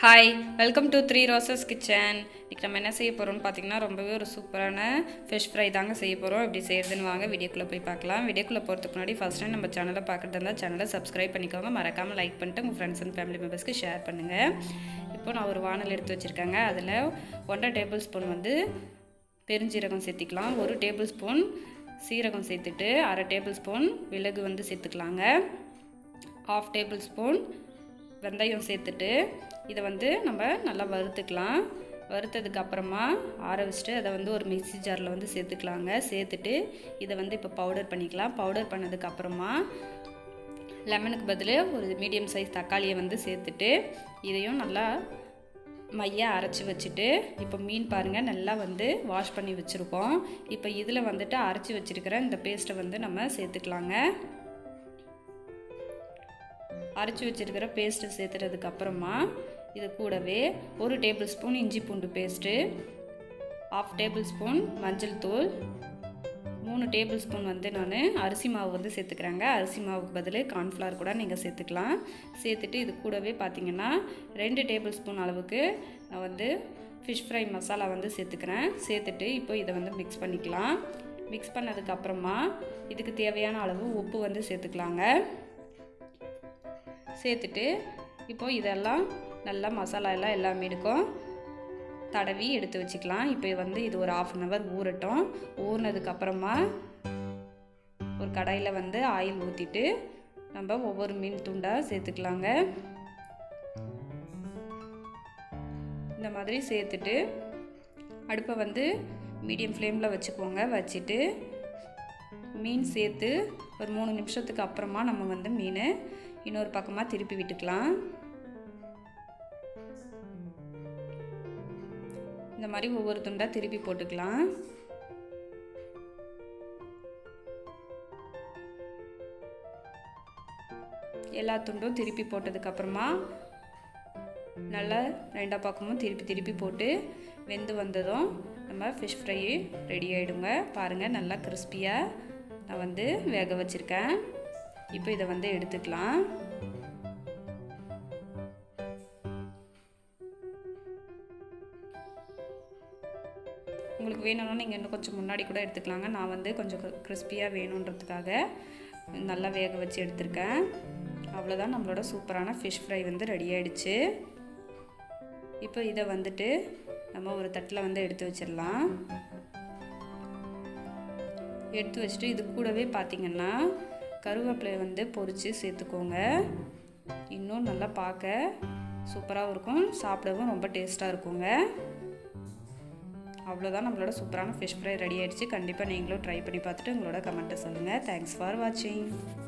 Hi, welcome to 3 roses kitchen. இன்றைக்கி நம்ம என்ன செய்ய போகிறோம்னு பார்த்தீங்கன்னா ரொம்பவே ஒரு சூப்பரான ஃபிஷ் ஃப்ரை தாங்க செய்ய போகிறோம். எப்படி செய்யறதுன்னு வாங்க வீடியோக்குள்ளே போய் பார்க்கலாம். வீடியோக்குள்ளே போகிறதுக்கு முன்னாடி ஃபஸ்ட் டைம் நம்ம சேனலை பார்க்குறதா இருந்தால் சேனலை சப்ஸ்கிரைப் பண்ணிக்கோங்க. மறக்காமல் லைக் பண்ணிட்டு உங்கள் ஃப்ரெண்ட்ஸ் அண்ட் ஃபேமிலி மெம்பர்ஸ்க்கு ஷேர் பண்ணுங்கள். இப்போ நான் ஒரு வானல் எடுத்து வச்சுருக்கேங்க. அதில் 1.5 டேபிள் ஸ்பூன் வந்து பெருஞ்சீரகம் சேர்த்திக்கலாம். 1 டேபிள் ஸ்பூன் சீரகம் சேர்த்துட்டு 1/2 டேபிள் ஸ்பூன் மிளகு வந்து சேர்த்துக்கலாங்க. 1/2 டேபிள் ஸ்பூன் வெந்தயம் சேர்த்துட்டு இதை வந்து நம்ம நல்லா வறுத்துக்கலாம். வறுத்ததுக்கு அப்புறமா ஆற வச்சுட்டு அதை வந்து ஒரு மிக்ஸி ஜாரில் வந்து சேர்த்துக்கலாங்க. சேர்த்துட்டு இதை வந்து இப்போ பவுடர் பண்ணிக்கலாம். பவுடர் பண்ணதுக்கப்புறமா லெமனுக்கு பதில் ஒரு மீடியம் சைஸ் தக்காளியை வந்து சேர்த்துட்டு இதையும் நல்லா மையாக அரைச்சி வச்சுட்டு இப்போ மீன் பாருங்கள் நல்லா வந்து வாஷ் பண்ணி வச்சுருக்கோம். இப்போ இதில் வந்துட்டு அரைச்சி வச்சுருக்கிற இந்த பேஸ்ட்டை வந்து நம்ம சேர்த்துக்கலாங்க. அரைச்சி வச்சுருக்கிற பேஸ்ட்டு சேர்த்துறதுக்கு அப்புறமா இது கூடவே 1 டேபிள் ஸ்பூன் இஞ்சி பூண்டு பேஸ்ட்டு, 1/2 டேபிள் ஸ்பூன் மஞ்சள் தூள், 3 டேபிள் ஸ்பூன் வந்து நான் அரிசி மாவு வந்து சேர்த்துக்கிறேங்க. அரிசி மாவுக்கு பதில் கார்ன்ஃப்ளவர் கூட நீங்கள் சேர்த்துக்கலாம். சேர்த்துட்டு இது கூடவே பார்த்திங்கன்னா 2 டேபிள் ஸ்பூன் அளவுக்கு நான் வந்து ஃபிஷ் ஃப்ரை மசாலா வந்து சேர்த்துக்கிறேன். சேர்த்துட்டு இப்போ இதை வந்து மிக்ஸ் பண்ணிக்கலாம். மிக்ஸ் பண்ணதுக்கப்புறமா இதுக்கு தேவையான அளவு உப்பு வந்து சேர்த்துக்கலாங்க. சேர்த்துட்டு இப்போது இதெல்லாம் நல்லா மசாலா எல்லாம் எல்லா மீனுக்கும் தடவி எடுத்து வச்சுக்கலாம். இப்போ வந்து இது ஒரு 1/2 அன் ஹவர் ஊறட்டும். ஊறினதுக்கப்புறமா ஒரு கடாயில் வந்து ஆயில் ஊற்றிட்டு நம்ம ஒவ்வொரு மீன் துண்டாக சேர்த்துக்கலாங்க. இந்த மாதிரி சேர்த்துட்டு அடுப்பை வந்து மீடியம் ஃப்ளேமில் வச்சுக்கோங்க. வச்சுட்டு மீன் சேர்த்து ஒரு 3 நிமிஷத்துக்கு அப்புறமா நம்ம வந்து மீனை இன்னொரு பக்கமாக திருப்பி விட்டுக்கலாம். இந்த மாதிரி ஒவ்வொரு துண்டாக திருப்பி போட்டுக்கலாம். எல்லா துண்டும் திருப்பி போட்டதுக்கப்புறமா நல்லா 2 பக்கமும் திருப்பி போட்டு வெந்து வந்ததும் நம்ம ஃபிஷ் ஃப்ரை ரெடி ஆகிடுங்க. பாருங்கள் நல்லா கிறிஸ்பியாக நான் வந்து வேக வச்சுருக்கேன். இப்போ இதை வந்து எடுத்துக்கலாம். உங்களுக்கு வேணும்னா நீங்கள் இன்னும் கொஞ்சம் முன்னாடி கூட எடுத்துக்கலாங்க. நான் வந்து கொஞ்சம் கிறிஸ்பியாக வேணுன்றதுக்காக நல்லா வேக வச்சு எடுத்திருக்கேன். அவ்வளோதான், நம்மளோட சூப்பரான ஃபிஷ் ஃப்ரை வந்து ரெடி ஆகிடுச்சு. இப்போ இதை வந்துட்டு நம்ம ஒரு தட்டில் வந்து எடுத்து வச்சிடலாம். எடுத்து வச்சுட்டு இது கூடவே பார்த்திங்கன்னா கருவேப்பிலை வந்து பொரித்து சேர்த்துக்கோங்க. இன்னும் நல்லா பார்க்க சூப்பராகவும் இருக்கும், சாப்பிடவும் ரொம்ப டேஸ்ட்டாக இருக்குங்க. அவ்வளோதான், நம்மளோட சூப்பரான ஃபிஷ் ஃப்ரை ரெடி ஆகிடுச்சு. கண்டிப்பாக நீங்களும் ட்ரை பண்ணி பார்த்துட்டு உங்களோட கமெண்ட்டை சொல்லுங்கள். தேங்க்ஸ் ஃபார் வாட்சிங்.